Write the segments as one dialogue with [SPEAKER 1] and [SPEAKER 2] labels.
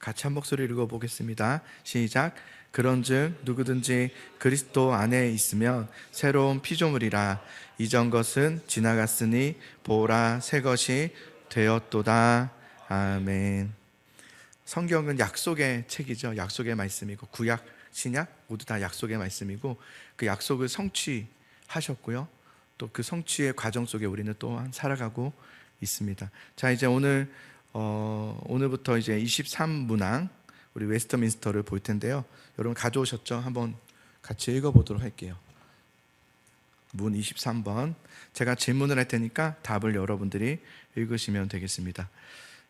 [SPEAKER 1] 같이 한 목소리 읽어보겠습니다. 시작. 그런즉 누구든지 그리스도 안에 있으면 새로운 피조물이라. 이전 것은 지나갔으니 보라 새 것이 되었도다. 아멘. 성경은 약속의 책이죠. 약속의 말씀이고 구약, 신약 모두 다 약속의 말씀이고 그 약속을 성취하셨고요. 또 그 성취의 과정 속에 우리는 또한 살아가고 있습니다. 자, 이제 오늘부터 이제 23문항 우리 웨스트민스터를 볼 텐데요. 여러분 가져오셨죠? 한번 같이 읽어보도록 할게요. 문 23번. 제가 질문을 할 테니까 답을 여러분들이 읽으시면 되겠습니다.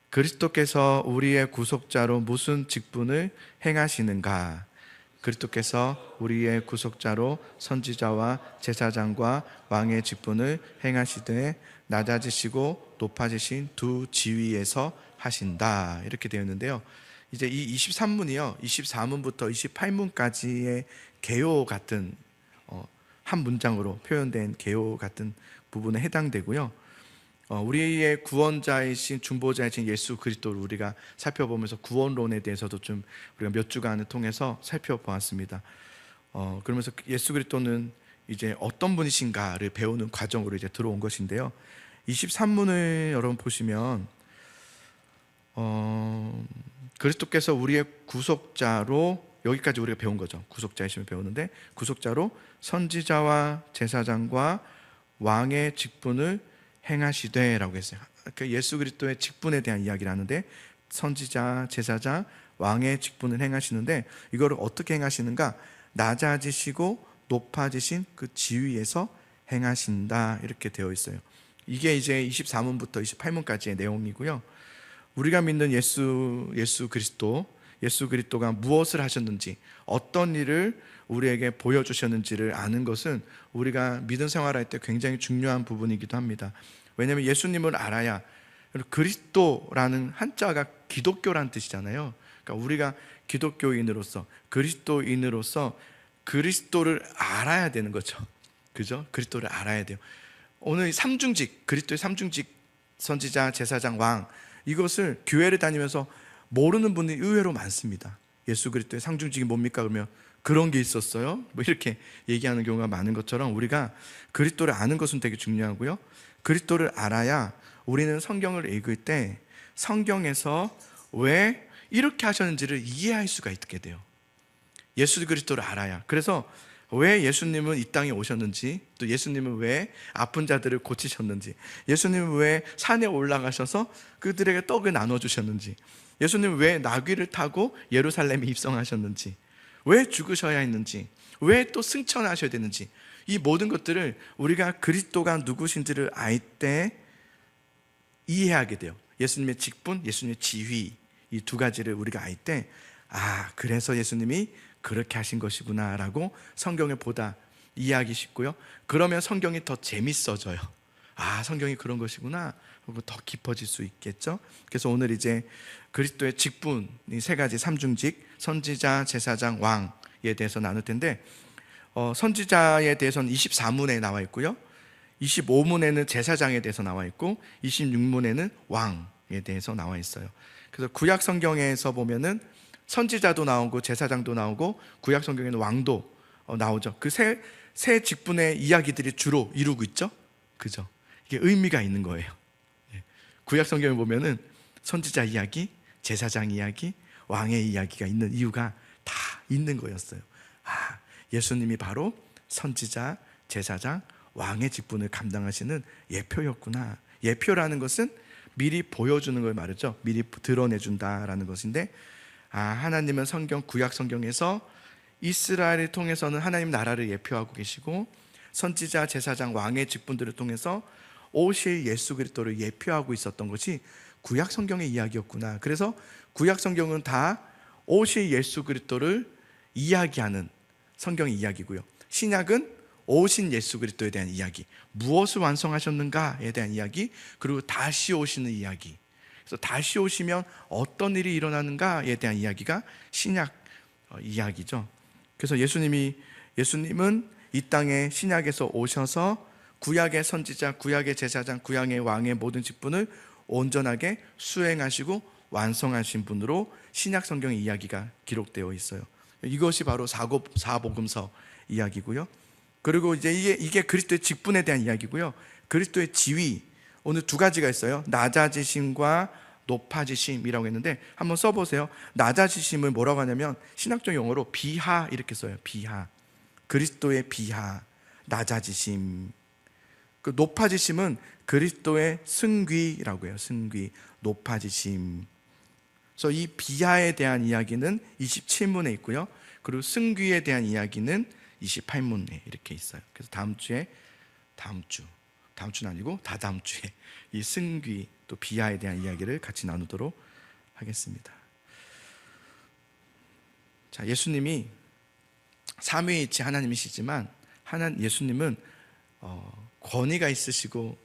[SPEAKER 1] 그리스도께서 우리의 구속자로 무슨 직분을 행하시는가? 그리스도께서 우리의 구속자로 선지자와 제사장과 왕의 직분을 행하시되 낮아지시고 높아지신 두 지위에서 하신다. 이렇게 되어 있는데요. 이제 이 23문이요 24문부터 28문까지의 개요 같은 한 문장으로 표현된 개요 같은 부분에 해당되고요. 우리의 구원자이신 중보자이신 예수 그리스도를 우리가 살펴보면서 구원론에 대해서도 좀 우리가 몇 주간을 통해서 살펴보았습니다. 그러면서 예수 그리스도는 이제 어떤 분이신가를 배우는 과정으로 이제 들어온 것인데요. 23문을 여러분 보시면 그리스도께서 우리의 구속자로, 여기까지 우리가 배운 거죠. 구속자이심을 배우는데 구속자로 선지자와 제사장과 왕의 직분을 행하시되 라고 했어요. 예수 그리스도의 직분에 대한 이야기를 하는데 선지자, 제사장, 왕의 직분을 행하시는데 이거를 어떻게 행하시는가? 낮아지시고 높아지신 그 지위에서 행하신다 이렇게 되어 있어요. 이게 이제 24문부터 28문까지의 내용이고요. 우리가 믿는 예수 그리스도가 무엇을 하셨는지, 어떤 일을 우리에게 보여주셨는지를 아는 것은 우리가 믿음 생활할 때 굉장히 중요한 부분이기도 합니다. 왜냐하면 예수님을 알아야, 그리스도라는 한자가 기독교란 뜻이잖아요. 그러니까 우리가 기독교인으로서, 그리스도인으로서 그리스도를 알아야 되는 거죠. 그죠? 그리스도를 알아야 돼요. 오늘 그리스도의 삼중직, 선지자, 제사장, 왕, 이것을 교회를 다니면서 모르는 분이 의외로 많습니다. 예수 그리스도의 상중직이 뭡니까? 그러면 그런 게 있었어요? 뭐 이렇게 얘기하는 경우가 많은 것처럼 우리가 그리스도를 아는 것은 되게 중요하고요. 그리스도를 알아야 우리는 성경을 읽을 때 성경에서 왜 이렇게 하셨는지를 이해할 수가 있게 돼요. 예수 그리스도를 알아야. 그래서 왜 예수님은 이 땅에 오셨는지, 또 예수님은 왜 아픈 자들을 고치셨는지, 예수님은 왜 산에 올라가셔서 그들에게 떡을 나눠주셨는지, 예수님은 왜 나귀를 타고 예루살렘에 입성하셨는지, 왜 죽으셔야 했는지, 왜 또 승천하셔야 되는지, 이 모든 것들을 우리가 그리스도가 누구신지를 알 때 이해하게 돼요. 예수님의 직분, 예수님의 지위, 이 두 가지를 우리가 알 때 그래서 예수님이 그렇게 하신 것이구나 라고 성경을 보다 이해하기 쉽고요. 그러면 성경이 더 재밌어져요. 성경이 그런 것이구나 하고 더 깊어질 수 있겠죠. 그래서 오늘 이제 그리스도의 직분, 이 세 가지 삼중직, 선지자, 제사장, 왕에 대해서 나눌 텐데 선지자에 대해서는 24문에 나와 있고요, 25문에는 제사장에 대해서 나와 있고 26문에는 왕에 대해서 나와 있어요. 그래서 구약 성경에서 보면은 선지자도 나오고 제사장도 나오고 구약 성경에는 왕도 나오죠. 그 세 직분의 이야기들이 주로 이루고 있죠. 그죠? 이게 의미가 있는 거예요. 구약 성경을 보면은 선지자 이야기, 제사장 이야기, 왕의 이야기가 있는 이유가 다 있는 거였어요. 예수님이 바로 선지자, 제사장, 왕의 직분을 감당하시는 예표였구나. 예표라는 것은 미리 보여주는 걸 말하죠. 미리 드러내준다라는 것인데, 하나님은 구약 성경에서 이스라엘을 통해서는 하나님 나라를 예표하고 계시고, 선지자, 제사장, 왕의 직분들을 통해서 오실 예수 그리스도를 예표하고 있었던 것이 구약 성경의 이야기였구나. 그래서 구약 성경은 다 오실 예수 그리스도를 이야기하는 성경의 이야기고요, 신약은 오신 예수 그리스도에 대한 이야기, 무엇을 완성하셨는가에 대한 이야기, 그리고 다시 오시는 이야기. 그래서 다시 오시면 어떤 일이 일어나는가에 대한 이야기가 신약 이야기죠. 그래서 예수님은 이 땅에 신약에서 오셔서 구약의 선지자, 구약의 제사장, 구약의 왕의 모든 직분을 온전하게 수행하시고 완성하신 분으로 신약 성경의 이야기가 기록되어 있어요. 이것이 바로 사복음서 이야기고요. 그리고 이제 이게 그리스도의 직분에 대한 이야기고요. 그리스도의 지위, 오늘 두 가지가 있어요. 낮아지심과 높아지심이라고 했는데 한번 써보세요. 낮아지심을 뭐라고 하냐면 신학적 용어로 비하 이렇게 써요. 비하, 그리스도의 비하, 낮아지심. 그 높아지심은 그리스도의 승귀라고 해요. 승귀, 높아지심. 그래서 이 비하에 대한 이야기는 27문에 있고요. 그리고 승귀에 대한 이야기는 28문에 이렇게 있어요. 그래서 다음 주는 아니고 다다음 주에 이 승귀 또 비하에 대한 이야기를 같이 나누도록 하겠습니다. 자, 예수님이 삼위일체 하나님이시지만 예수님은 권위가 있으시고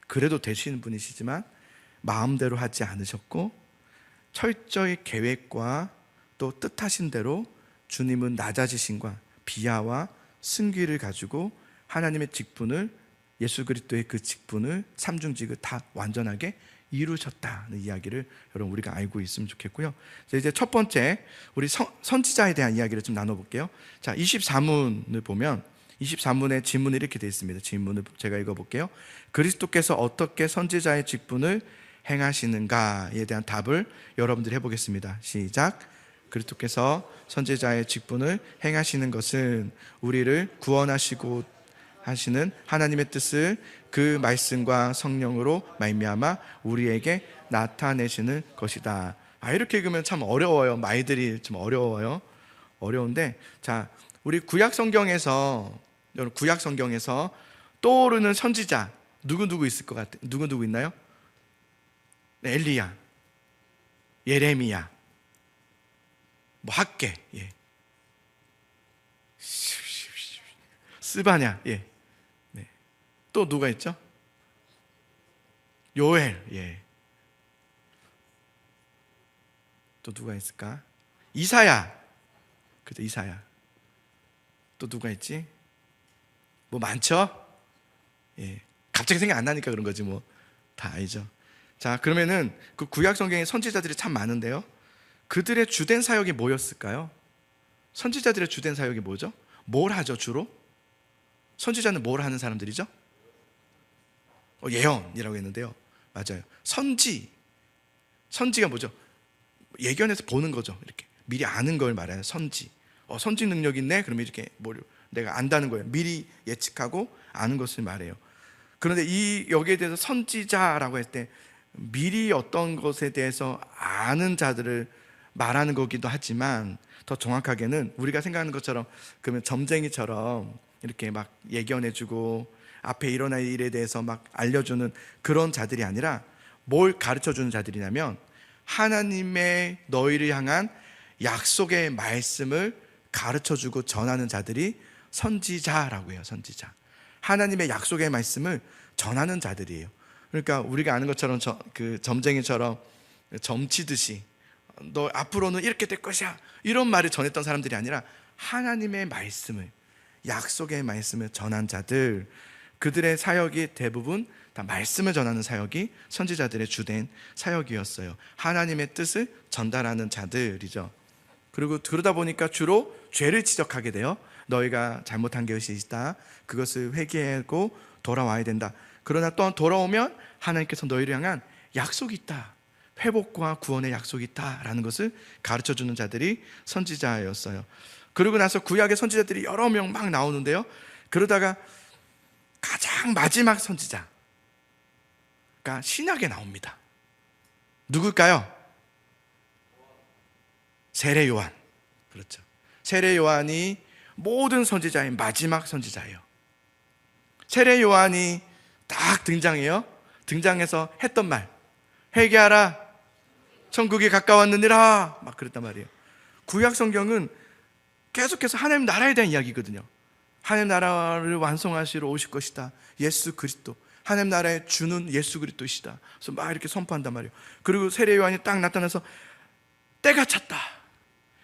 [SPEAKER 1] 그래도 되시는 분이시지만 마음대로 하지 않으셨고 철저히 계획과 또 뜻하신 대로 주님은 낮아지심과 비하와 승귀를 가지고 하나님의 직분을, 예수 그리스도의 그 직분을, 삼중직을 다 완전하게 이루셨다는 이야기를 여러분 우리가 알고 있으면 좋겠고요. 이제 첫 번째 우리 선지자에 대한 이야기를 좀 나눠볼게요. 자, 24문을 보면 24문의 질문이 이렇게 되어 있습니다. 질문을 제가 읽어볼게요. 그리스도께서 어떻게 선지자의 직분을 행하시는가에 대한 답을 여러분들이 해보겠습니다. 시작. 그리스도께서 선지자의 직분을 행하시는 것은 우리를 구원하시고 하시는 하나님의 뜻을 그 말씀과 성령으로 말미암아 우리에게 나타내시는 것이다. 이렇게 읽으면 참 어려워요. 말들이 좀 어려워요. 어려운데, 자, 우리 구약 성경에서 떠오르는 선지자 누구 있을 것 같아요? 누구 있나요? 네, 엘리야, 예레미야, 뭐 학개, 예, 스바냐, 예, 네. 또 누가 있죠? 요엘, 예. 또 누가 있을까? 이사야, 그죠? 이사야. 또 누가 있지? 뭐 많죠? 예. 갑자기 생각 안 나니까 그런 거지 뭐 다 알죠. 자, 그러면은 그 구약 성경에 선지자들이 참 많은데요. 그들의 주된 사역이 뭐였을까요? 선지자들의 주된 사역이 뭐죠? 뭘 하죠 주로? 선지자는 뭘 하는 사람들이죠? 예언이라고 했는데요. 맞아요. 선지가 뭐죠? 예견해서 보는 거죠. 이렇게 미리 아는 걸 말해요. 선지 능력 있네? 그러면 이렇게 내가 안다는 거예요. 미리 예측하고 아는 것을 말해요. 그런데 여기에 대해서 선지자라고 할 때 미리 어떤 것에 대해서 아는 자들을 말하는 거기도 하지만 더 정확하게는 우리가 생각하는 것처럼 그러면 점쟁이처럼 이렇게 막 예견해주고 앞에 일어날 일에 대해서 막 알려주는 그런 자들이 아니라 뭘 가르쳐주는 자들이냐면 하나님의 너희를 향한 약속의 말씀을 가르쳐주고 전하는 자들이 선지자라고 해요. 선지자. 하나님의 약속의 말씀을 전하는 자들이에요. 그러니까 우리가 아는 것처럼 그 점쟁이처럼 점치듯이 너 앞으로는 이렇게 될 것이야 이런 말을 전했던 사람들이 아니라 하나님의 말씀을, 약속의 말씀을 전한 자들, 그들의 사역이 대부분 다 말씀을 전하는 사역이 선지자들의 주된 사역이었어요. 하나님의 뜻을 전달하는 자들이죠. 그리고 그러다 보니까 주로 죄를 지적하게 돼요. 너희가 잘못한 것이 있다, 그것을 회개하고 돌아와야 된다. 그러나 또 돌아오면 하나님께서 너희를 향한 약속이 있다, 회복과 구원의 약속이 있다라는 것을 가르쳐주는 자들이 선지자였어요. 그러고 나서 구약의 선지자들이 여러 명 막 나오는데요. 그러다가 가장 마지막 선지자가 신약에 나옵니다. 누굴까요? 세례 요한. 그렇죠. 세례 요한이 모든 선지자의 마지막 선지자예요. 세례 요한이 딱 등장해요. 등장해서 했던 말, 회개하라, 천국이 가까웠느니라, 막 그랬단 말이에요. 구약 성경은 계속해서 하나님 나라에 대한 이야기거든요. 하나님 나라를 완성하시러 오실 것이다, 예수 그리스도, 하나님 나라의 주는 예수 그리스도이시다. 그래서 막 이렇게 선포한단 말이에요. 그리고 세례 요한이 딱 나타나서 때가 찼다,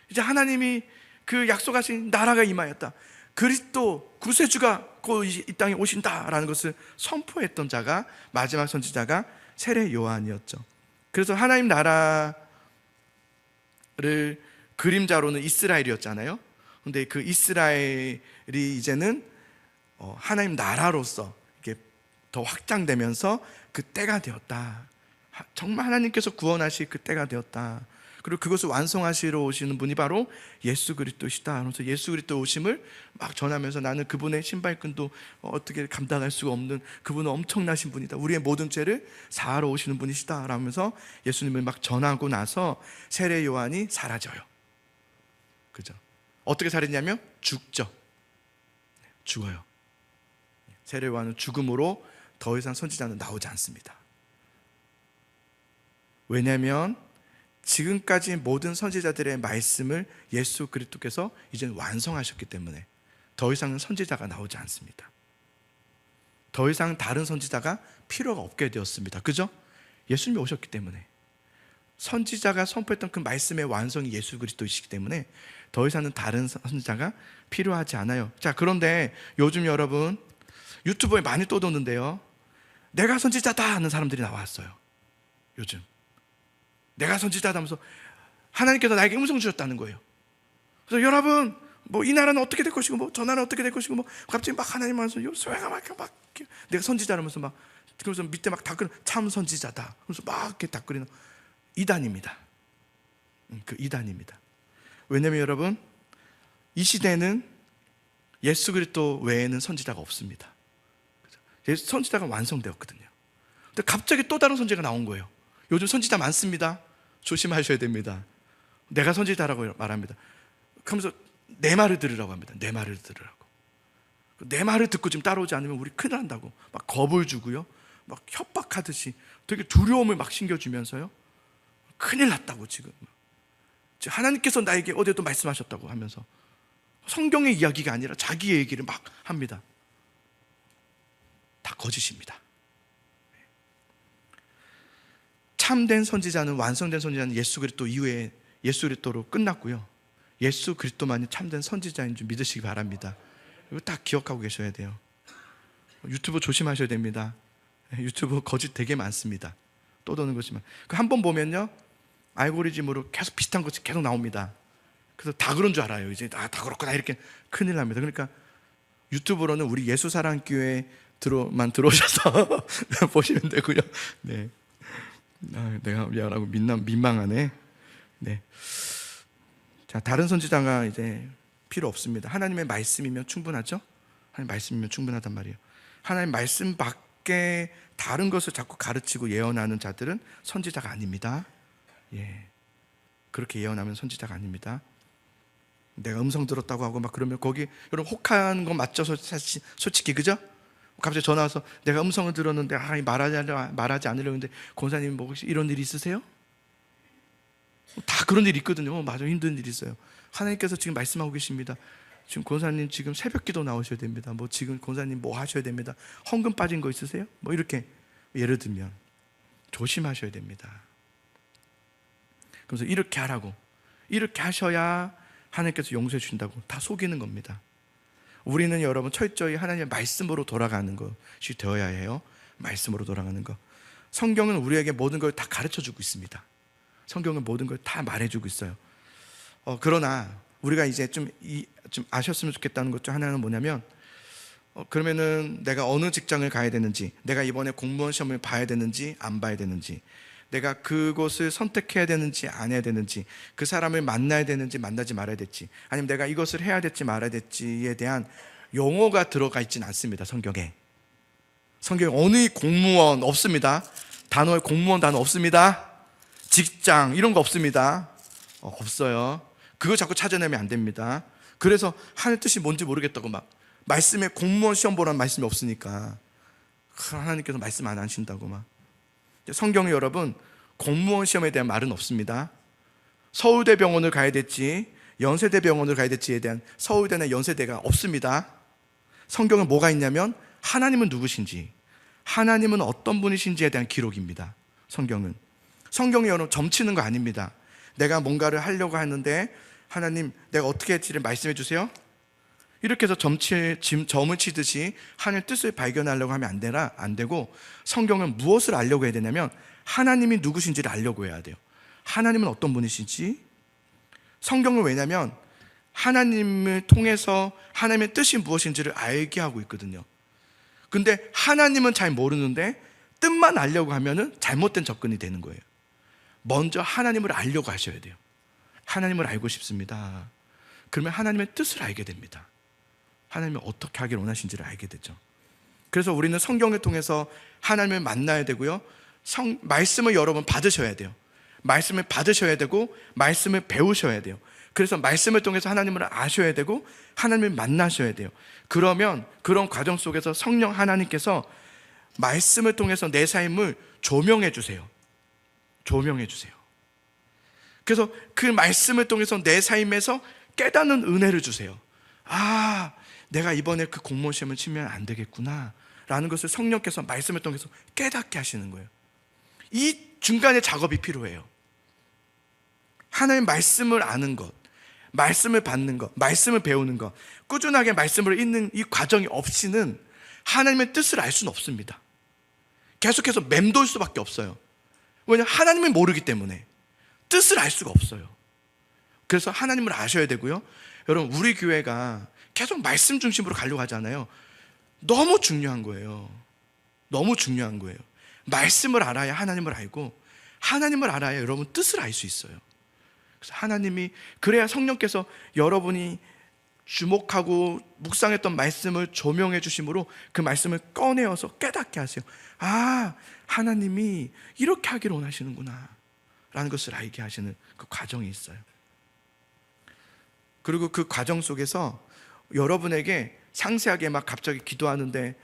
[SPEAKER 1] 이제 하나님이 그 약속하신 나라가 임하였다, 그리스도 구세주가 곧 이 땅에 오신다라는 것을 선포했던 자가, 마지막 선지자가 세례 요한이었죠. 그래서 하나님 나라 그림자로는 이스라엘이었잖아요. 근데 그 이스라엘이 이제는 하나님 나라로서 이게 더 확장되면서 그 때가 되었다. 정말 하나님께서 구원하실 그 때가 되었다. 그리고 그것을 완성하시러 오시는 분이 바로 예수 그리스도시다. 그래서 예수 그리스도 오심을 막 전하면서 나는 그분의 신발끈도 어떻게 감당할 수가 없는 그분은 엄청나신 분이다. 우리의 모든 죄를 사하러 오시는 분이시다. 라면서 예수님을 막 전하고 나서 세례 요한이 사라져요. 그죠? 어떻게 사라지냐면 죽죠. 죽어요. 세례 요한은 죽음으로 더 이상 선지자는 나오지 않습니다. 왜냐하면 지금까지 모든 선지자들의 말씀을 예수 그리스도께서 이제 완성하셨기 때문에 더 이상은 선지자가 나오지 않습니다. 더 이상 다른 선지자가 필요가 없게 되었습니다. 그죠? 예수님이 오셨기 때문에 선지자가 선포했던 그 말씀의 완성이 예수 그리스도이시기 때문에 더 이상은 다른 선지자가 필요하지 않아요. 자, 그런데 요즘 여러분 유튜브에 많이 떠도는데요, 내가 선지자다 하는 사람들이 나왔어요. 요즘 내가 선지자다 하면서 하나님께서 나에게 음성 주셨다는 거예요. 그래서 여러분 뭐 이 나라는 어떻게 될 것이고 뭐 저 나라는 어떻게 될 것이고 뭐 갑자기 막 하나님 하면서 소외가 막 내가 선지자라면서 막 그래서 밑에 막 댓글 참 선지자다 그래서 막 이렇게 댓글이 이단입니다. 그 이단입니다. 왜냐하면 여러분 이 시대는 예수 그리스도 외에는 선지자가 없습니다. 선지자가 완성되었거든요. 근데 갑자기 또 다른 선지자가 나온 거예요. 요즘 선지자 많습니다. 조심하셔야 됩니다. 내가 선지자라고 말합니다. 그러면서 내 말을 들으라고 합니다. 내 말을 들으라고. 내 말을 듣고 지금 따라오지 않으면 우리 큰일 난다고 막 겁을 주고요, 막 협박하듯이 되게 두려움을 막 심겨주면서요, 큰일 났다고 지금 하나님께서 나에게 어제도 말씀하셨다고 하면서 성경의 이야기가 아니라 자기의 얘기를 막 합니다. 다 거짓입니다. 참된 선지자는, 완성된 선지자는 예수 그리스도 이후에 예수 그리스도로 끝났고요, 예수 그리스도만이 참된 선지자인 줄 믿으시기 바랍니다. 이거 딱 기억하고 계셔야 돼요. 유튜브 조심하셔야 됩니다. 유튜브 거짓 되게 많습니다. 떠도는 것이만 그 한 번 보면요 알고리즘으로 계속 비슷한 것이 계속 나옵니다. 그래서 다 그런 줄 알아요. 이제 다 그렇구나 이렇게 큰일 납니다. 그러니까 유튜브로는 우리 예수사랑교회만 들어오셔서 보시면 되고요. 네. 내가 미안하고 민망하네. 네. 자, 다른 선지자가 이제 필요 없습니다. 하나님의 말씀이면 충분하죠? 하나님 말씀이면 충분하단 말이에요. 하나님 말씀 밖에 다른 것을 자꾸 가르치고 예언하는 자들은 선지자가 아닙니다. 예. 그렇게 예언하면 선지자가 아닙니다. 내가 음성 들었다고 하고 막 그러면 거기 여러분 혹한 거 맞죠? 솔직히 그죠? 갑자기 전화 와서 내가 음성을 들었는데 말하지 않으려고 했는데 권사님 뭐 혹시 이런 일이 있으세요? 다 그런 일이 있거든요. 맞아, 힘든 일이 있어요. 하나님께서 지금 말씀하고 계십니다. 지금 권사님 지금 새벽기도 나오셔야 됩니다. 뭐 지금 권사님 뭐 하셔야 됩니다. 헌금 빠진 거 있으세요? 뭐 이렇게 예를 들면 조심하셔야 됩니다. 그래서 이렇게 하라고, 이렇게 하셔야 하나님께서 용서해 주신다고 다 속이는 겁니다. 우리는 여러분 철저히 하나님의 말씀으로 돌아가는 것이 되어야 해요. 말씀으로 돌아가는 것. 성경은 우리에게 모든 걸 다 가르쳐주고 있습니다. 성경은 모든 걸 다 말해주고 있어요. 그러나 우리가 이제 좀 아셨으면 좋겠다는 것 중 하나는 뭐냐면 그러면은 내가 어느 직장을 가야 되는지, 내가 이번에 공무원 시험을 봐야 되는지 안 봐야 되는지, 내가 그곳을 선택해야 되는지 안 해야 되는지, 그 사람을 만나야 되는지 만나지 말아야 될지, 아니면 내가 이것을 해야 될지 말아야 될지에 대한 용어가 들어가 있지는 않습니다. 성경에 어느 공무원 없습니다. 단어에 공무원 단어 없습니다. 직장 이런 거 없습니다. 없어요. 그거 자꾸 찾아내면 안 됩니다. 그래서 하나님 뜻이 뭔지 모르겠다고 막 말씀에 공무원 시험 보라는 말씀이 없으니까 하나님께서 말씀 안 하신다고 막. 성경에 여러분 공무원 시험에 대한 말은 없습니다. 서울대 병원을 가야 될지 연세대 병원을 가야 될지에 대한 서울대나 연세대가 없습니다. 성경에 뭐가 있냐면 하나님은 누구신지, 하나님은 어떤 분이신지에 대한 기록입니다. 성경은 여러분 점치는 거 아닙니다. 내가 뭔가를 하려고 하는데 하나님 내가 어떻게 할지를 말씀해 주세요. 이렇게 해서 점을 치듯이 하나님의 뜻을 발견하려고 하면 안 되고, 성경은 무엇을 알려고 해야 되냐면 하나님이 누구신지를 알려고 해야 돼요. 하나님은 어떤 분이신지, 성경을 왜냐하면 하나님을 통해서 하나님의 뜻이 무엇인지를 알게 하고 있거든요. 근데 하나님은 잘 모르는데 뜻만 알려고 하면은 잘못된 접근이 되는 거예요. 먼저 하나님을 알려고 하셔야 돼요. 하나님을 알고 싶습니다. 그러면 하나님의 뜻을 알게 됩니다. 하나님이 어떻게 하길 원하신지를 알게 되죠. 그래서 우리는 성경을 통해서 하나님을 만나야 되고요, 말씀을 여러분 받으셔야 돼요. 말씀을 받으셔야 되고 말씀을 배우셔야 돼요. 그래서 말씀을 통해서 하나님을 아셔야 되고 하나님을 만나셔야 돼요. 그러면 그런 과정 속에서 성령 하나님께서 말씀을 통해서 내 삶을 조명해 주세요. 조명해 주세요. 그래서 그 말씀을 통해서 내 삶에서 깨닫는 은혜를 주세요. 아, 내가 이번에 그 공무원 시험을 치면 안 되겠구나 라는 것을 성령께서 말씀을 통해서 깨닫게 하시는 거예요. 이 중간에 작업이 필요해요. 하나님의 말씀을 아는 것, 말씀을 받는 것, 말씀을 배우는 것, 꾸준하게 말씀을 읽는 이 과정이 없이는 하나님의 뜻을 알 수는 없습니다. 계속해서 맴돌 수밖에 없어요. 왜냐하면 하나님을 모르기 때문에 뜻을 알 수가 없어요. 그래서 하나님을 아셔야 되고요. 여러분, 우리 교회가 계속 말씀 중심으로 가려고 하잖아요. 너무 중요한 거예요. 너무 중요한 거예요. 말씀을 알아야 하나님을 알고, 하나님을 알아야 여러분 뜻을 알 수 있어요. 그래서 하나님이, 그래야 성령께서 여러분이 주목하고 묵상했던 말씀을 조명해 주심으로 그 말씀을 꺼내어서 깨닫게 하세요. 아, 하나님이 이렇게 하기를 원하시는구나 라는 것을 알게 하시는 그 과정이 있어요. 그리고 그 과정 속에서 여러분에게 상세하게 막 갑자기 기도하는데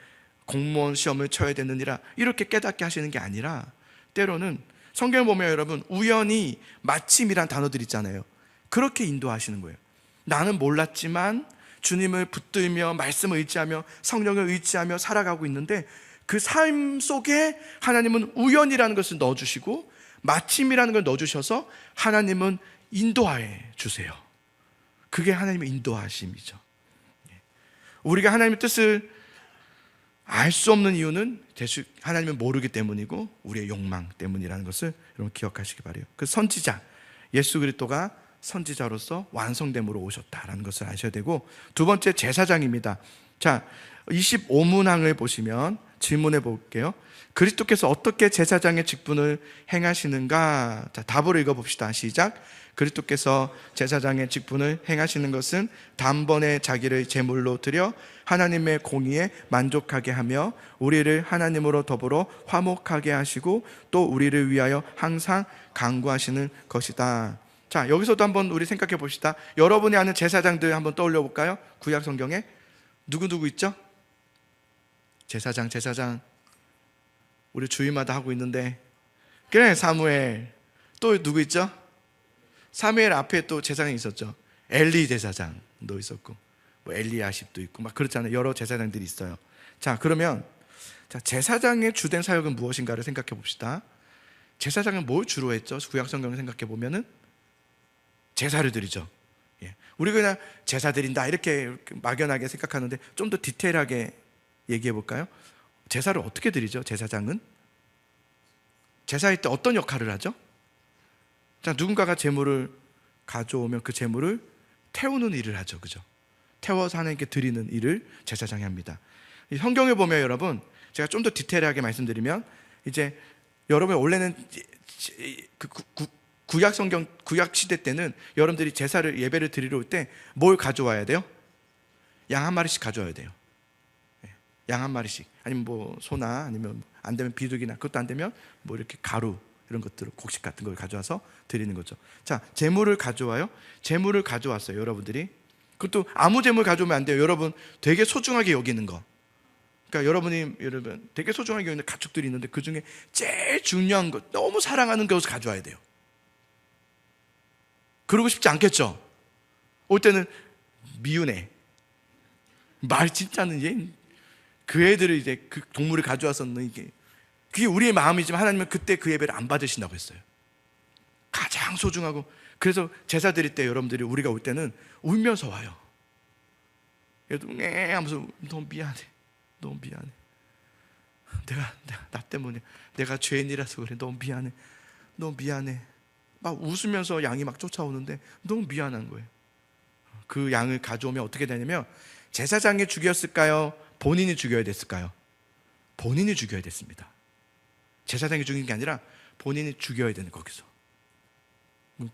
[SPEAKER 1] 공무원 시험을 쳐야 되느니라 이렇게 깨닫게 하시는 게 아니라, 때로는 성경을 보면 여러분, 우연히, 마침이란 단어들 있잖아요. 그렇게 인도하시는 거예요. 나는 몰랐지만 주님을 붙들며 말씀을 의지하며 성령을 의지하며 살아가고 있는데, 그 삶 속에 하나님은 우연이라는 것을 넣어주시고 마침이라는 걸 넣어주셔서 하나님은 인도하여 주세요. 그게 하나님의 인도하심이죠. 우리가 하나님의 뜻을 알 수 없는 이유는 대충 하나님을 모르기 때문이고 우리의 욕망 때문이라는 것을 여러분 기억하시기 바라요. 그 선지자, 예수 그리스도가 선지자로서 완성됨으로 오셨다라는 것을 아셔야 되고, 두 번째 제사장입니다. 자, 25문항을 보시면 질문해 볼게요. 그리스도께서 어떻게 제사장의 직분을 행하시는가? 자, 답을 읽어봅시다. 시작. 그리스도께서 제사장의 직분을 행하시는 것은 단번에 자기를 제물로 드려 하나님의 공의에 만족하게 하며 우리를 하나님으로 더불어 화목하게 하시고 또 우리를 위하여 항상 간구하시는 것이다. 자, 여기서도 한번 우리 생각해 봅시다. 여러분이 아는 제사장들 한번 떠올려 볼까요? 구약 성경에 누구 있죠? 제사장 우리 주일마다 하고 있는데, 그래, 사무엘. 또 누구 있죠? 사무엘 앞에 또 제사장이 있었죠. 엘리 제사장도 있었고, 뭐 엘리야십도 있고, 막 그렇잖아요. 여러 제사장들이 있어요. 자, 그러면 제사장의 주된 사역은 무엇인가를 생각해 봅시다. 제사장은 뭘 주로 했죠? 구약 성경을 생각해 보면은 제사를 드리죠. 예. 우리 그냥 제사 드린다 이렇게 막연하게 생각하는데 좀 더 디테일하게 얘기해 볼까요? 제사를 어떻게 드리죠? 제사장은 제사할 때 어떤 역할을 하죠? 자, 누군가가 제물을 가져오면 그 제물을 태우는 일을 하죠. 그죠? 태워서 하나님께 드리는 일을 제사장이 합니다. 성경에 보면 여러분, 제가 좀 더 디테일하게 말씀드리면, 이제 여러분 원래는 구약 성경, 구약 시대 때는 여러분들이 제사를, 예배를 드리러 올 때 뭘 가져와야 돼요? 양 한 마리씩 가져와야 돼요. 양 한 마리씩. 아니면 뭐 소나, 아니면 안 되면 비둘기나, 그것도 안 되면 뭐 이렇게 가루, 이런 것들을, 곡식 같은 걸 가져와서 드리는 거죠. 자, 제물을 가져와요. 제물을 가져왔어요, 여러분들이. 그것도 아무 제물 가져오면 안 돼요. 여러분 되게 소중하게 여기는 거. 그러니까 여러분 되게 소중하게 여기는 가축들이 있는데 그 중에 제일 중요한 것, 너무 사랑하는 것을 가져와야 돼요. 그러고 싶지 않겠죠? 올 때는 미운애, 말 진짜는 얘, 그 애들을 이제 그 동물을 가져와서는 이게, 그게 우리의 마음이지만 하나님은 그때 그 예배를 안 받으신다고 했어요. 가장 소중하고. 그래서 제사 드릴 때 여러분들이, 우리가 올 때는 울면서 와요. 얘도 하면서 너무 미안해, 너무 미안해, 내가 나 때문에, 내가 죄인이라서 그래, 너무 미안해, 너무 미안해. 막 웃으면서 양이 막 쫓아오는데 너무 미안한 거예요. 그 양을 가져오면 어떻게 되냐면, 제사장이 죽였을까요? 본인이 죽여야 됐을까요? 본인이 죽여야 됐습니다. 제사장이 죽인 게 아니라 본인이 죽여야 되는, 거기서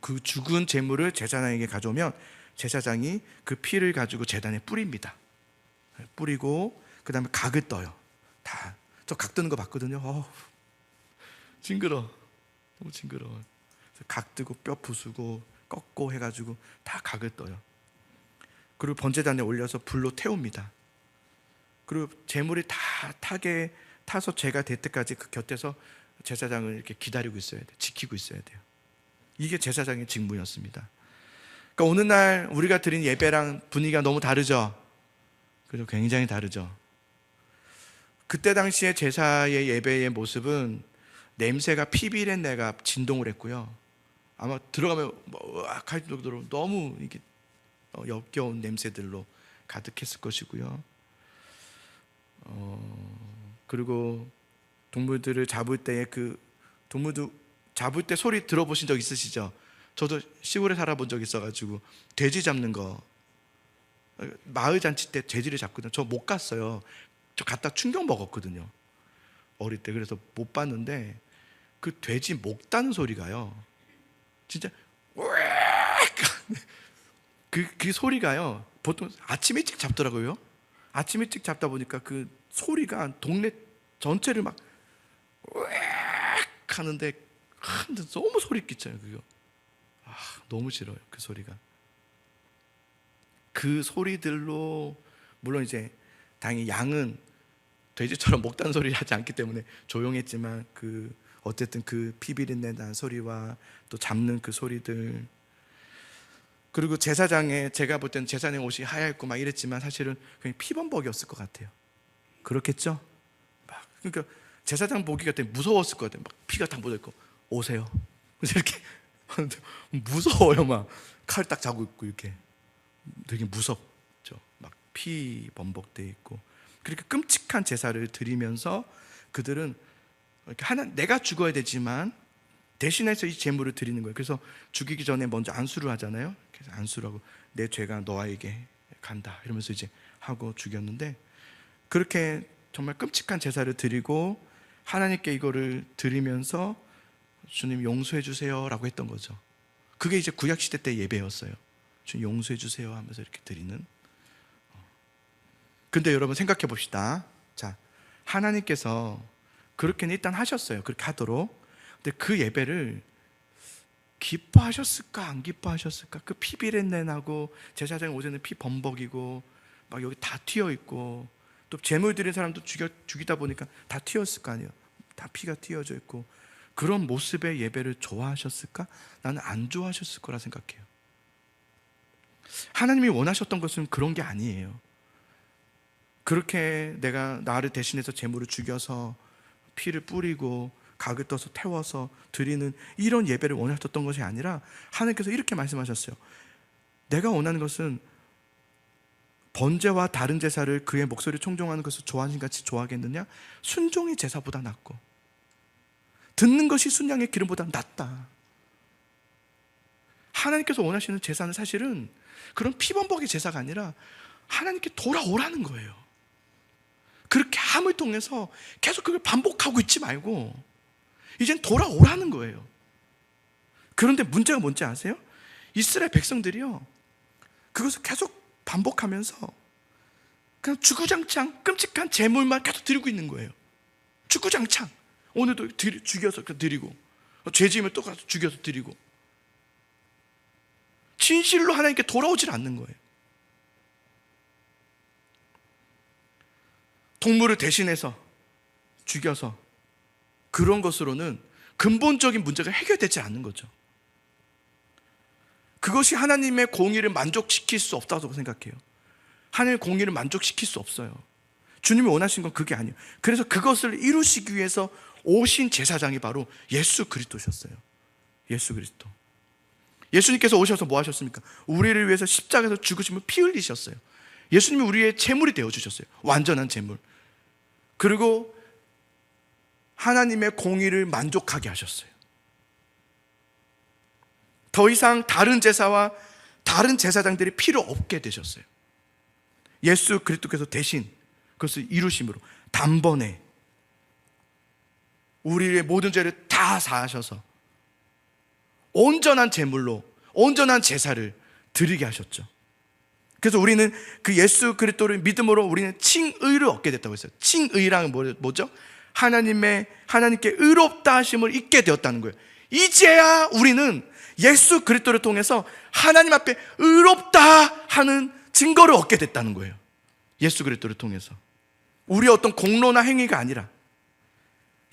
[SPEAKER 1] 그 죽은 제물을 제사장에게 가져오면 제사장이 그 피를 가지고 제단에 뿌립니다. 뿌리고 그 다음에 각을 떠요. 다. 저 각 뜨는 거 봤거든요. 징그러. 너무 징그러워. 각 뜨고 뼈 부수고 꺾고 해가지고 다 각을 떠요. 그리고 번제단에 올려서 불로 태웁니다. 그리고 제물이 다 타게 타서 죄가 될 때까지 그 곁에서 제사장을 이렇게 기다리고 있어야 돼요. 지키고 있어야 돼요. 이게 제사장의 직무였습니다. 그러니까 오늘날 우리가 드린 예배랑 분위기가 너무 다르죠. 그래서 굉장히 다르죠. 그때 당시에 제사의 예배의 모습은 냄새가, 피비린내가 진동을 했고요. 아마 들어가면 할 정도로 너무 이게 역겨운 냄새들로 가득했을 것이고요. 그리고 동물들을 잡을 때에 그 동물도 잡을 때 소리 들어보신 적 있으시죠? 저도 시골에 살아본 적 있어가지고 돼지 잡는 거, 마을 잔치 때 돼지를 잡거든요. 저 못 갔어요. 저 갔다 충격 먹었거든요, 어릴 때. 그래서 못 봤는데 그 돼지 목 따는 소리가요, 진짜 그 소리가요, 보통 아침 일찍 잡더라고요. 아침 일찍 잡다 보니까 그 소리가 동네 전체를 막 하는데 너무 소리 끼쳐요. 그거 너무 싫어요, 그 소리가. 그 소리들로, 물론 이제 당연히 양은 돼지처럼 목단 소리를 하지 않기 때문에 조용했지만, 그 어쨌든 그 피비린내 난 소리와 또 잡는 그 소리들, 그리고 제사장의, 제가 볼 때는 제사장의 옷이 하얗고 막 이랬지만 사실은 그냥 피범벅이었을 것 같아요. 그렇겠죠? 막 그러니까 제사장 보기가 되게 무서웠을 것 같아요. 막 피가 다 묻어있고, 오세요. 그래서 이렇게 무서워요. 막 칼 딱 잡고 있고 이렇게 되게 무섭죠. 막 피 범벅돼 있고. 그렇게 끔찍한 제사를 드리면서 그들은 하나, 내가 죽어야 되지만 대신해서 이 제물을 드리는 거예요. 그래서 죽이기 전에 먼저 안수를 하잖아요. 그래서 안수를 하고 내 죄가 너에게 간다 이러면서 이제 하고 죽였는데, 그렇게 정말 끔찍한 제사를 드리고 하나님께 이거를 드리면서 주님 용서해 주세요 라고 했던 거죠. 그게 이제 구약시대 때 예배였어요. 주님 용서해 주세요 하면서 이렇게 드리는. 근데 여러분 생각해 봅시다. 자, 하나님께서 그렇게는 일단 하셨어요. 그렇게 하도록. 근데 그 예배를 기뻐하셨을까 안 기뻐하셨을까? 그 피비린내 나고 제사장 옷에는 피 범벅이고 막 여기 다 튀어 있고, 또 제물 드린 사람도 죽이다 보니까 다 튀었을 거 아니에요. 다 피가 튀어져 있고, 그런 모습의 예배를 좋아하셨을까? 나는 안 좋아하셨을 거라 생각해요. 하나님이 원하셨던 것은 그런 게 아니에요. 그렇게 내가 나를 대신해서 제물을 죽여서 피를 뿌리고 각을 떠서 태워서 드리는 이런 예배를 원하셨던 것이 아니라, 하나님께서 이렇게 말씀하셨어요. 내가 원하는 것은 번제와 다른 제사를 그의 목소리를 청종하는 것을 좋아하신 같이 좋아하겠느냐? 순종이 제사보다 낫고 듣는 것이 순양의 기름보다 낫다. 하나님께서 원하시는 제사는 사실은 그런 피범벅의 제사가 아니라 하나님께 돌아오라는 거예요. 그렇게 함을 통해서 계속 그걸 반복하고 있지 말고 이젠 돌아오라는 거예요. 그런데 문제가 뭔지 아세요? 이스라엘 백성들이요, 그것을 계속 반복하면서 그냥 주구장창 끔찍한 제물만 계속 드리고 있는 거예요. 주구장창. 오늘도 죽여서 드리고, 죄지으면 또 가서 죽여서 드리고, 진실로 하나님께 돌아오질 않는 거예요. 동물을 대신해서 죽여서 그런 것으로는 근본적인 문제가 해결되지 않는 거죠. 그것이 하나님의 공의를 만족시킬 수 없다고 생각해요. 하나님의 공의를 만족시킬 수 없어요. 주님이 원하신 건 그게 아니에요. 그래서 그것을 이루시기 위해서 오신 제사장이 바로 예수 그리스도셨어요. 예수 그리스도. 예수님께서 오셔서 뭐 하셨습니까? 우리를 위해서 십자가에서 죽으시면 피 흘리셨어요. 예수님이 우리의 제물이 되어주셨어요. 완전한 제물. 그리고 하나님의 공의를 만족하게 하셨어요. 더 이상 다른 제사와 다른 제사장들이 필요 없게 되셨어요. 예수 그리스도께서 대신 그것을 이루심으로 단번에 우리의 모든 죄를 다 사하셔서 온전한 제물로 온전한 제사를 드리게 하셨죠. 그래서 우리는 그 예수 그리스도를 믿음으로 우리는 칭의를 얻게 됐다고 했어요. 칭의란 뭐죠? 하나님께 의롭다 하심을 잊게 되었다는 거예요. 이제야 우리는 예수 그리스도를 통해서 하나님 앞에 의롭다 하는 증거를 얻게 됐다는 거예요. 예수 그리스도를 통해서 우리의 어떤 공로나 행위가 아니라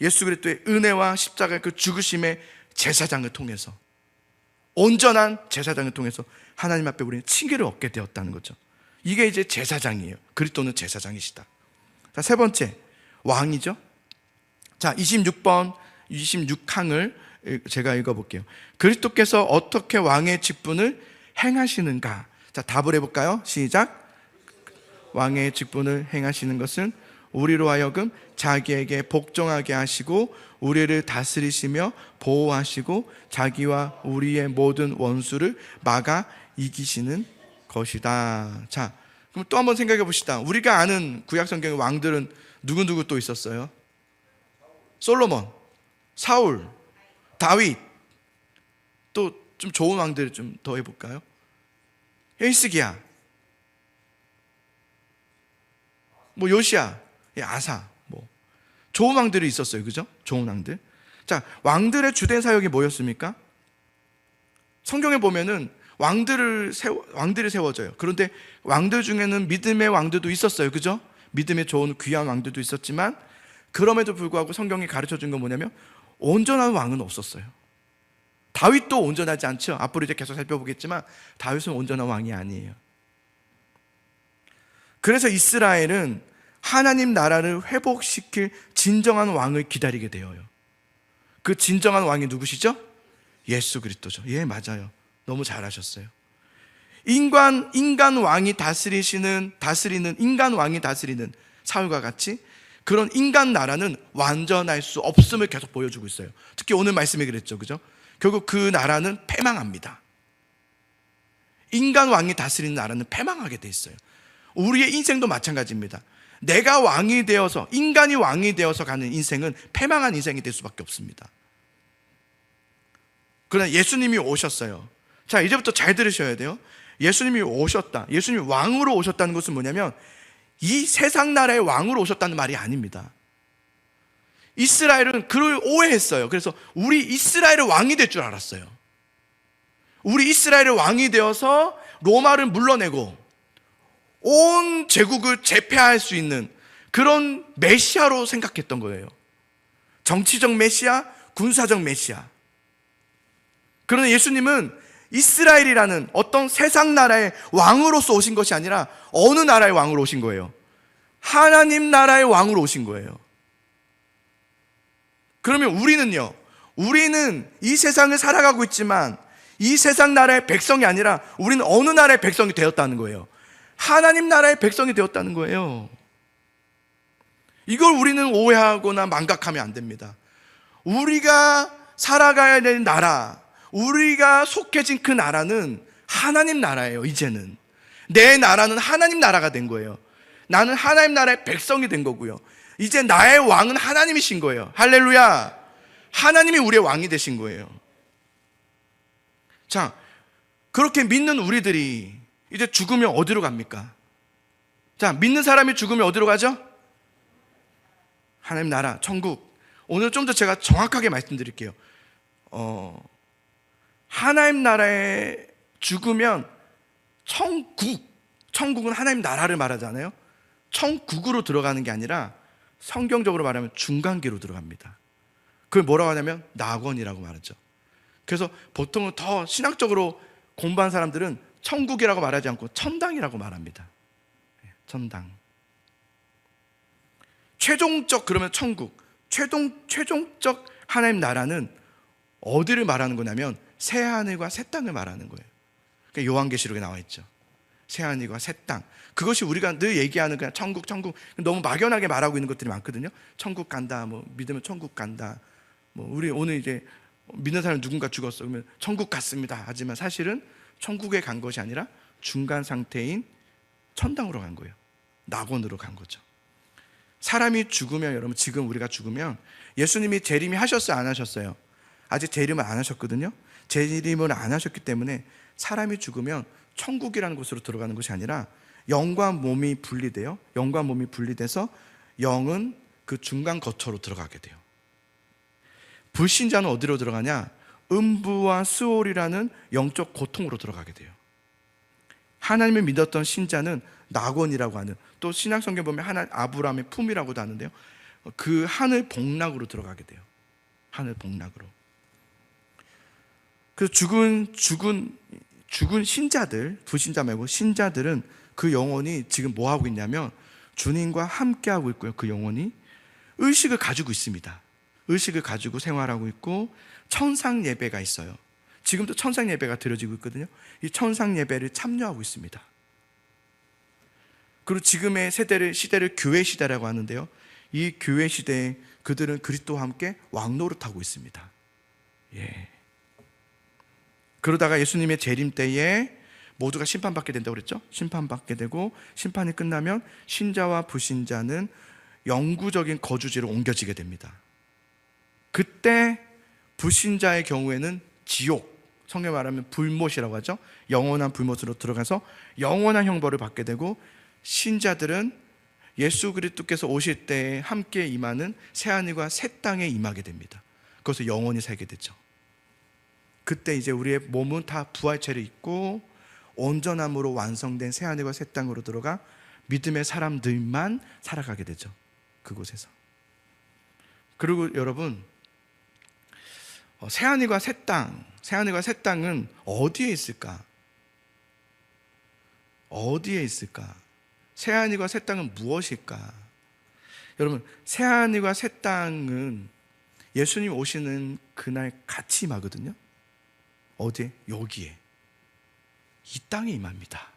[SPEAKER 1] 예수 그리스도의 은혜와 십자가의 그 죽으심의 제사장을 통해서, 온전한 제사장을 통해서 하나님 앞에 우리는 칭의를 얻게 되었다는 거죠. 이게 이제 제사장이에요. 그리스도는 제사장이시다. 자, 세 번째, 왕이죠. 자, 26항을 제가 읽어볼게요. 그리스도께서 어떻게 왕의 직분을 행하시는가? 자, 답을 해볼까요? 시작. 왕의 직분을 행하시는 것은 우리로 하여금 자기에게 복종하게 하시고 우리를 다스리시며 보호하시고 자기와 우리의 모든 원수를 막아 이기시는 것이다. 자, 그럼 또 한번 생각해 봅시다. 우리가 아는 구약 성경의 왕들은 누구 또 있었어요? 솔로몬, 사울, 다윗. 또 좀 좋은 왕들 좀 더 해볼까요? 히스기야, 뭐 요시야, 아사, 뭐 좋은 왕들이 있었어요. 그죠? 좋은 왕들. 자, 왕들의 주된 사역이 뭐였습니까? 성경에 보면은 왕들이 세워져요. 그런데 왕들 중에는 믿음의 왕들도 있었어요. 그죠? 믿음의 좋은 귀한 왕들도 있었지만 그럼에도 불구하고 성경이 가르쳐 준 건 뭐냐면 온전한 왕은 없었어요. 다윗도 온전하지 않죠. 앞으로 이제 계속 살펴보겠지만 다윗은 온전한 왕이 아니에요. 그래서 이스라엘은 하나님 나라를 회복시킬 진정한 왕을 기다리게 되어요. 그 진정한 왕이 누구시죠? 예수 그리스도죠. 예, 맞아요. 너무 잘하셨어요. 인간 왕이 다스리는 인간 왕이 다스리는 사울과 같이 그런 인간 나라는 완전할 수 없음을 계속 보여주고 있어요. 특히 오늘 말씀에 그랬죠. 그죠? 결국 그 나라는 패망합니다. 인간 왕이 다스리는 나라는 패망하게 돼 있어요. 우리의 인생도 마찬가지입니다. 내가 왕이 되어서, 인간이 왕이 되어서 가는 인생은 패망한 인생이 될 수밖에 없습니다. 그러나 예수님이 오셨어요. 자, 이제부터 잘 들으셔야 돼요. 예수님이 오셨다. 예수님이 왕으로 오셨다는 것은 뭐냐면 이 세상 나라의 왕으로 오셨다는 말이 아닙니다. 이스라엘은 그를 오해했어요. 그래서 우리 이스라엘의 왕이 될 줄 알았어요. 우리 이스라엘의 왕이 되어서 로마를 물러내고 온 제국을 제패할 수 있는 그런 메시아로 생각했던 거예요. 정치적 메시아, 군사적 메시아. 그러나 예수님은 이스라엘이라는 어떤 세상 나라의 왕으로서 오신 것이 아니라 어느 나라의 왕으로 오신 거예요? 하나님 나라의 왕으로 오신 거예요. 그러면 우리는 이 세상을 살아가고 있지만 이 세상 나라의 백성이 아니라 우리는 어느 나라의 백성이 되었다는 거예요? 하나님 나라의 백성이 되었다는 거예요. 이걸 우리는 오해하거나 망각하면 안 됩니다. 우리가 살아가야 될 나라, 우리가 속해진 그 나라는 하나님 나라예요. 이제는 내 나라는 하나님 나라가 된 거예요. 나는 하나님 나라의 백성이 된 거고요. 이제 나의 왕은 하나님이신 거예요. 할렐루야. 하나님이 우리의 왕이 되신 거예요. 자, 그렇게 믿는 우리들이 이제 죽으면 어디로 갑니까? 자, 믿는 사람이 죽으면 어디로 가죠? 하나님 나라, 천국. 오늘 좀 더 제가 정확하게 말씀드릴게요. 하나님 나라에 죽으면 천국은 하나님 나라를 말하잖아요. 천국으로 들어가는 게 아니라 성경적으로 말하면 중간계로 들어갑니다. 그걸 뭐라고 하냐면 낙원이라고 말하죠. 그래서 보통은 더 신학적으로 공부한 사람들은 천국이라고 말하지 않고 천당이라고 말합니다. 천당. 최종적 그러면 천국, 최종적 하나님 나라는 어디를 말하는 거냐면 새하늘과 새 땅을 말하는 거예요. 그러니까 요한계시록에 나와 있죠. 새하늘과 새 땅. 그것이 우리가 늘 얘기하는 그냥 천국 너무 막연하게 말하고 있는 것들이 많거든요. 천국 간다, 뭐 믿으면 천국 간다. 뭐 우리 오늘 이제 믿는 사람 누군가 죽었어 그러면 천국 갔습니다. 하지만 사실은 천국에 간 것이 아니라 중간 상태인 천당으로 간 거예요. 낙원으로 간 거죠. 사람이 죽으면, 여러분 지금 우리가 죽으면, 예수님이 재림이 하셨어요 안 하셨어요? 아직 재림을 안 하셨거든요. 재림을 안 하셨기 때문에 사람이 죽으면 천국이라는 곳으로 들어가는 것이 아니라 영과 몸이 분리돼요. 영과 몸이 분리돼서 영은 그 중간 거처로 들어가게 돼요. 불신자는 어디로 들어가냐? 음부와 스올이라는 영적 고통으로 들어가게 돼요. 하나님을 믿었던 신자는 낙원이라고 하는, 또 신약성경 보면 하나님 아브라함의 품이라고도 하는데요, 그 하늘 복락으로 들어가게 돼요. 하늘 복락으로. 그래서 죽은 신자들, 불신자 말고 신자들은 그 영혼이 지금 뭐 하고 있냐면 주님과 함께 하고 있고요. 그 영혼이 의식을 가지고 있습니다. 의식을 가지고 생활하고 있고 천상 예배가 있어요. 지금도 천상 예배가 드려지고 있거든요. 이 천상 예배를 참여하고 있습니다. 그리고 지금의 시대를 교회 시대라고 하는데요, 이 교회 시대에 그들은 그리스도와 함께 왕노릇하고 있습니다. 예. 그러다가 예수님의 재림 때에 모두가 심판받게 된다고 그랬죠. 심판받게 되고 심판이 끝나면 신자와 불신자는 영구적인 거주지로 옮겨지게 됩니다. 그때 불신자의 경우에는 지옥, 성경 말하면 불못이라고 하죠. 영원한 불못으로 들어가서 영원한 형벌을 받게 되고, 신자들은 예수 그리스도께서 오실 때에 함께 임하는 새하늘과 새 땅에 임하게 됩니다. 그것을 영원히 살게 되죠. 그때 이제 우리의 몸은 다 부활체를 입고 온전함으로 완성된 새하늘과 새 땅으로 들어가 믿음의 사람들만 살아가게 되죠. 그곳에서. 그리고 여러분, 새하늘과 새 땅은 어디에 있을까? 어디에 있을까? 새하늘과 새 땅은 무엇일까? 여러분, 새하늘과 새 땅은 예수님 오시는 그날 같이 임하거든요. 어디에? 여기에. 이 땅에 임합니다.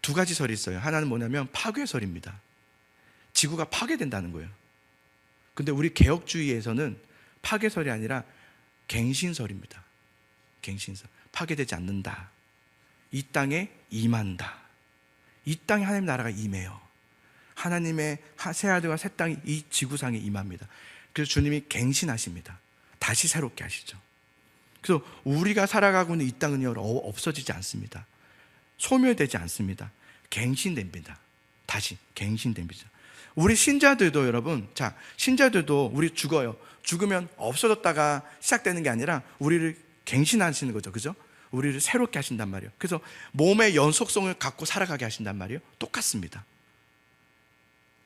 [SPEAKER 1] 두 가지 설이 있어요. 하나는 뭐냐면 파괴설입니다. 지구가 파괴된다는 거예요. 근데 우리 개혁주의에서는 파괴설이 아니라 갱신설입니다. 갱신설. 파괴되지 않는다. 이 땅에 임한다. 이 땅에 하나님 나라가 임해요. 하나님의 새하늘과 새 땅이 이 지구상에 임합니다. 그래서 주님이 갱신하십니다. 다시 새롭게 하시죠. 그래서 우리가 살아가고 있는 이 땅은요, 없어지지 않습니다. 소멸되지 않습니다. 갱신됩니다. 다시 갱신됩니다. 우리 신자들도 여러분, 자, 신자들도 우리 죽어요. 죽으면 없어졌다가 시작되는 게 아니라 우리를 갱신하시는 거죠. 그죠? 우리를 새롭게 하신단 말이에요. 그래서 몸의 연속성을 갖고 살아가게 하신단 말이에요. 똑같습니다.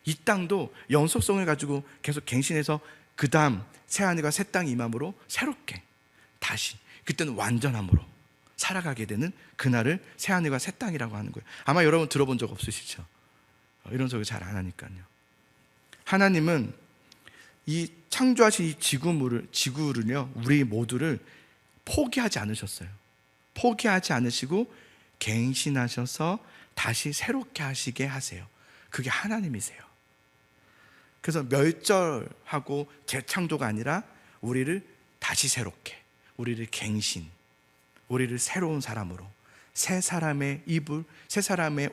[SPEAKER 1] 이 땅도 연속성을 가지고 계속 갱신해서 그 다음 새하늘과 새 땅이 임함으로 새롭게 다시, 그때는 완전함으로 살아가게 되는 그날을 새하늘과 새 땅이라고 하는 거예요. 아마 여러분 들어본 적 없으시죠? 이런 소리 잘 안 하니까요. 하나님은 이 창조하신 이 지구를요, 우리 모두를 포기하지 않으셨어요. 포기하지 않으시고 갱신하셔서 다시 새롭게 하시게 하세요. 그게 하나님이세요. 그래서 멸절하고 재창조가 아니라 우리를 다시 새롭게, 우리를 갱신, 우리를 새로운 사람으로, 새 사람의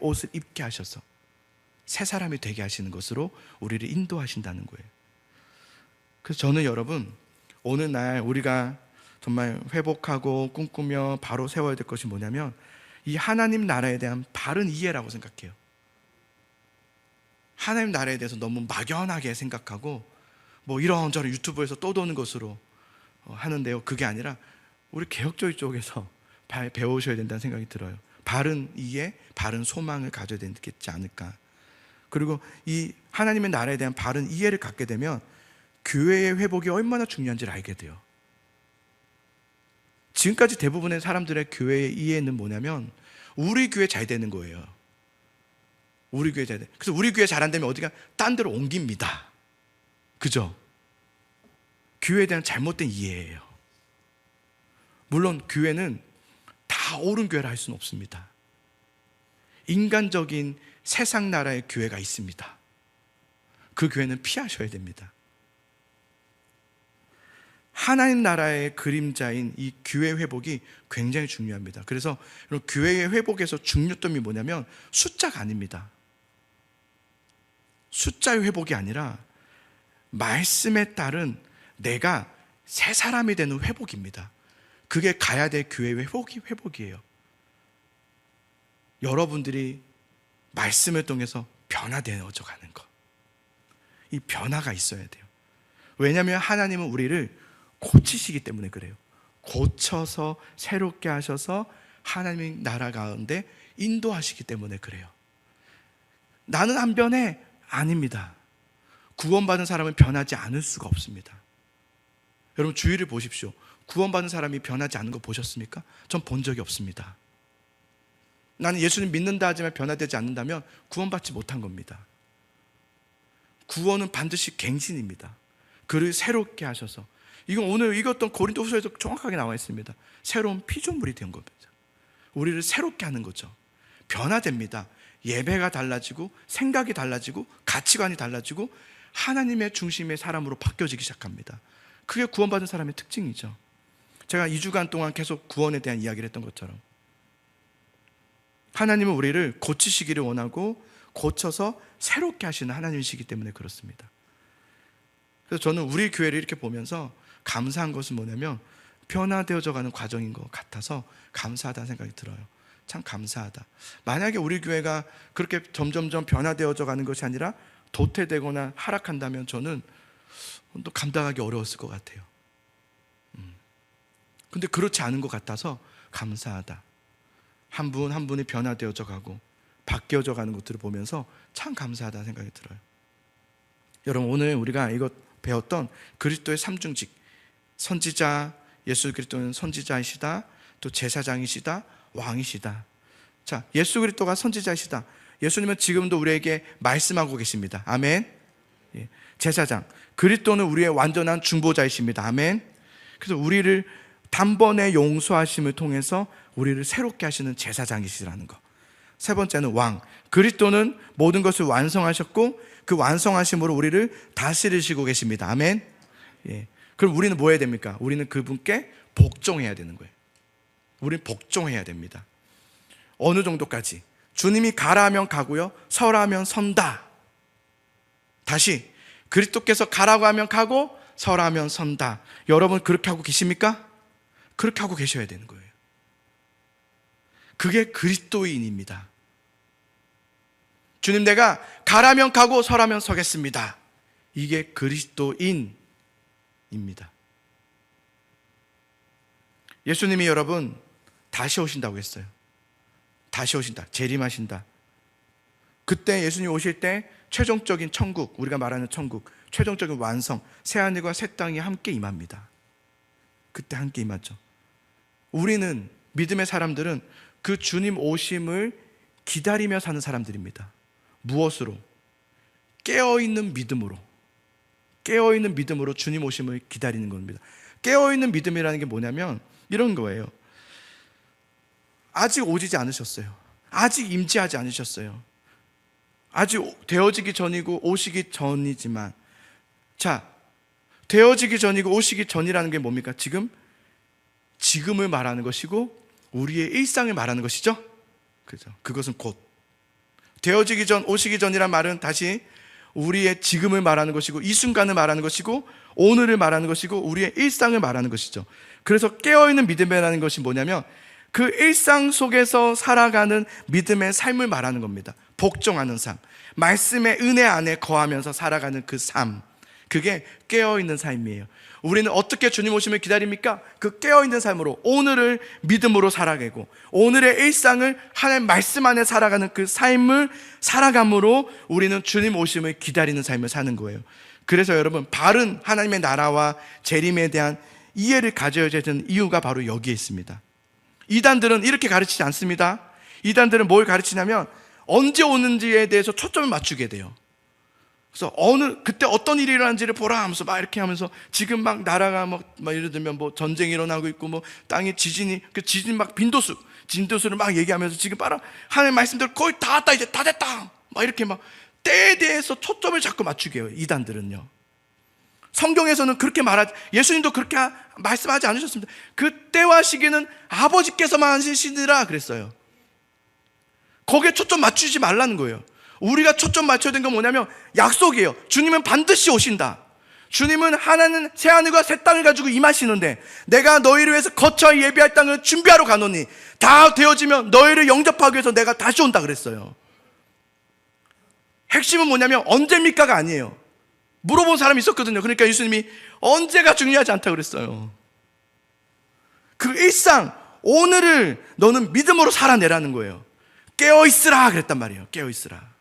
[SPEAKER 1] 옷을 입게 하셔서 새 사람이 되게 하시는 것으로 우리를 인도하신다는 거예요. 그래서 저는 여러분, 오늘날 우리가 정말 회복하고 꿈꾸며 바로 세워야 될 것이 뭐냐면 이 하나님 나라에 대한 바른 이해라고 생각해요. 하나님 나라에 대해서 너무 막연하게 생각하고 뭐 이런저런 유튜브에서 떠도는 것으로 하는데요, 그게 아니라 우리 개혁주의 쪽에서 배우셔야 된다는 생각이 들어요. 바른 이해, 바른 소망을 가져야 되겠지 않을까. 그리고 이 하나님의 나라에 대한 바른 이해를 갖게 되면 교회의 회복이 얼마나 중요한지를 알게 돼요. 지금까지 대부분의 사람들의 교회의 이해는 뭐냐면 우리 교회 잘 되는 거예요. 우리 교회 잘 돼. 그래서 우리 교회 잘 안 되면 어디가 딴 데로 옮깁니다. 그죠? 교회에 대한 잘못된 이해예요. 물론 교회는 다 옳은 교회라 할 수는 없습니다. 인간적인 세상 나라의 교회가 있습니다. 그 교회는 피하셔야 됩니다. 하나님 나라의 그림자인 이 교회 회복이 굉장히 중요합니다. 그래서 교회의 회복에서 중요점이 뭐냐면 숫자가 아닙니다. 숫자의 회복이 아니라 말씀에 따른 내가 새 사람이 되는 회복입니다. 그게 가야 될 교회의 회복이에요. 여러분들이 말씀을 통해서 변화되어져 가는 것, 이 변화가 있어야 돼요. 왜냐하면 하나님은 우리를 고치시기 때문에 그래요. 고쳐서 새롭게 하셔서 하나님의 나라 가운데 인도하시기 때문에 그래요. 나는 안 변해? 아닙니다. 구원받은 사람은 변하지 않을 수가 없습니다. 여러분 주위를 보십시오. 구원받은 사람이 변하지 않은 거 보셨습니까? 전 본 적이 없습니다. 나는 예수님 믿는다 하지만 변화되지 않는다면 구원받지 못한 겁니다. 구원은 반드시 갱신입니다. 그를 새롭게 하셔서, 이건 오늘 읽었던 고린도후서에도 정확하게 나와 있습니다. 새로운 피조물이 된 겁니다. 우리를 새롭게 하는 거죠. 변화됩니다. 예배가 달라지고 생각이 달라지고 가치관이 달라지고 하나님의 중심의 사람으로 바뀌어지기 시작합니다. 그게 구원받은 사람의 특징이죠. 제가 2주간 동안 계속 구원에 대한 이야기를 했던 것처럼 하나님은 우리를 고치시기를 원하고 고쳐서 새롭게 하시는 하나님이시기 때문에 그렇습니다. 그래서 저는 우리 교회를 이렇게 보면서 감사한 것은 뭐냐면 변화되어져 가는 과정인 것 같아서 감사하다는 생각이 들어요. 참 감사하다. 만약에 우리 교회가 그렇게 점점점 변화되어져 가는 것이 아니라 도태되거나 하락한다면 저는 또 감당하기 어려웠을 것 같아요. 근데 그렇지 않은 것 같아서 감사하다. 한 분 한 분이 변화되어져 가고 바뀌어져 가는 것들을 보면서 참 감사하다는 생각이 들어요. 여러분 오늘 우리가 이거 배웠던 그리스도의 삼중직, 선지자, 예수 그리스도는 선지자이시다, 또 제사장이시다, 왕이시다. 자, 예수 그리스도가 선지자이시다. 예수님은 지금도 우리에게 말씀하고 계십니다. 아멘. 예. 제사장, 그리스도는 우리의 완전한 중보자이십니다. 아멘. 그래서 우리를 단번에 용서하심을 통해서 우리를 새롭게 하시는 제사장이시라는 것. 세 번째는 왕, 그리스도는 모든 것을 완성하셨고 그 완성하심으로 우리를 다스리시고 계십니다. 아멘. 예. 그럼 우리는 뭐 해야 됩니까? 우리는 그분께 복종해야 되는 거예요. 우리는 복종해야 됩니다. 어느 정도까지? 주님이 가라 하면 가고요, 서라 하면 선다. 다시 그리스도께서 가라고 하면 가고 서라 하면 선다. 여러분 그렇게 하고 계십니까? 그렇게 하고 계셔야 되는 거예요. 그게 그리스도인입니다. 주님, 내가 가라면 가고 서라면 서겠습니다. 이게 그리스도인입니다. 예수님이 여러분 다시 오신다고 했어요. 다시 오신다, 재림하신다. 그때 예수님 오실 때 최종적인 천국, 우리가 말하는 천국, 최종적인 완성, 새하늘과 새 땅이 함께 임합니다. 그때 함께 임하죠. 우리는, 믿음의 사람들은 그 주님 오심을 기다리며 사는 사람들입니다. 무엇으로? 깨어있는 믿음으로. 깨어있는 믿음으로 주님 오심을 기다리는 겁니다. 깨어있는 믿음이라는 게 뭐냐면 이런 거예요. 아직 오시지 않으셨어요. 아직 임재하지 않으셨어요. 아직 되어지기 전이고 오시기 전이지만, 자, 되어지기 전이고 오시기 전이라는 게 뭡니까? 지금을 말하는 것이고 우리의 일상을 말하는 것이죠. 그죠? 그것은 곧 되어지기 전, 오시기 전이란 말은 다시 우리의 지금을 말하는 것이고 이 순간을 말하는 것이고 오늘을 말하는 것이고 우리의 일상을 말하는 것이죠. 그래서 깨어있는 믿음이라는 것이 뭐냐면 그 일상 속에서 살아가는 믿음의 삶을 말하는 겁니다. 복종하는 삶, 말씀의 은혜 안에 거하면서 살아가는 그 삶, 그게 깨어있는 삶이에요. 우리는 어떻게 주님 오심을 기다립니까? 그 깨어있는 삶으로 오늘을 믿음으로 살아가고 오늘의 일상을 하나님 말씀 안에 살아가는 그 삶을 살아감으로 우리는 주님 오심을 기다리는 삶을 사는 거예요. 그래서 여러분, 바른 하나님의 나라와 재림에 대한 이해를 가져야 되는 이유가 바로 여기에 있습니다. 이단들은 이렇게 가르치지 않습니다. 이단들은 뭘 가르치냐면 언제 오는지에 대해서 초점을 맞추게 돼요. 그래서 그때 어떤 일이 일어난지를 보라 하면서 막 이렇게 하면서 지금 막 나라가 막 예를 들면 뭐 전쟁이 일어나고 있고 뭐 땅에 지진 막 진도수를 막 얘기하면서 지금 봐라 하나님 말씀대로 거의 다 왔다, 이제 다 됐다 막 이렇게 막 때에 대해서 초점을 자꾸 맞추게 해요. 이단들은요. 성경에서는 그렇게 예수님도 그렇게 말씀하지 않으셨습니다. 그때와 시기는 아버지께서만 하시니라 그랬어요. 거기에 초점 맞추지 말라는 거예요. 우리가 초점 맞춰야 되는 건 뭐냐면 약속이에요. 주님은 반드시 오신다. 주님은 하나는 새하늘과 새 땅을 가지고 임하시는데 내가 너희를 위해서 거처 예비할 땅을 준비하러 가노니 다 되어지면 너희를 영접하기 위해서 내가 다시 온다 그랬어요. 핵심은 뭐냐면 언제입니까가 아니에요. 물어본 사람이 있었거든요. 그러니까 예수님이 언제가 중요하지 않다고 그랬어요. 그 일상 오늘을 너는 믿음으로 살아내라는 거예요. 깨어있으라 그랬단 말이에요. 깨어있으라.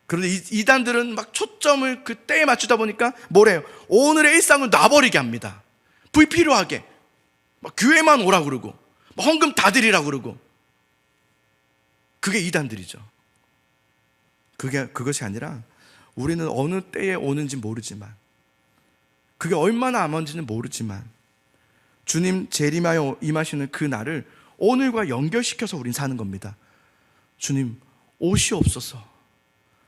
[SPEAKER 1] 그런데 이단들은 막 초점을 그때에 맞추다 보니까 뭐래요? 오늘의 일상을 놔버리게 합니다. 불필요하게 막 교회만 오라고 그러고 막 헌금 다 드리라고 그러고. 그게 이단들이죠. 그것이 아니라 우리는 어느 때에 오는지 모르지만, 그게 얼마나 먼지는 모르지만 주님 재림하여 임하시는 그 날을 오늘과 연결시켜서 우린 사는 겁니다. 주님 오시옵소서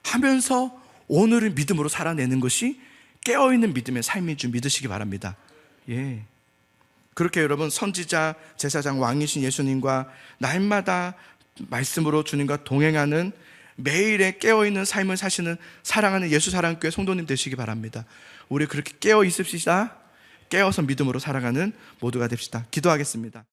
[SPEAKER 1] 하면서 오늘을 믿음으로 살아내는 것이 깨어있는 믿음의 삶인 줄 믿으시기 바랍니다. 예. 그렇게 여러분, 선지자, 제사장, 왕이신 예수님과 날마다 말씀으로 주님과 동행하는 매일의 깨어있는 삶을 사시는 사랑하는 예수사랑교회 성도님 되시기 바랍니다. 우리 그렇게 깨어 있읍시다. 깨어서 믿음으로 살아가는 모두가 됩시다. 기도하겠습니다.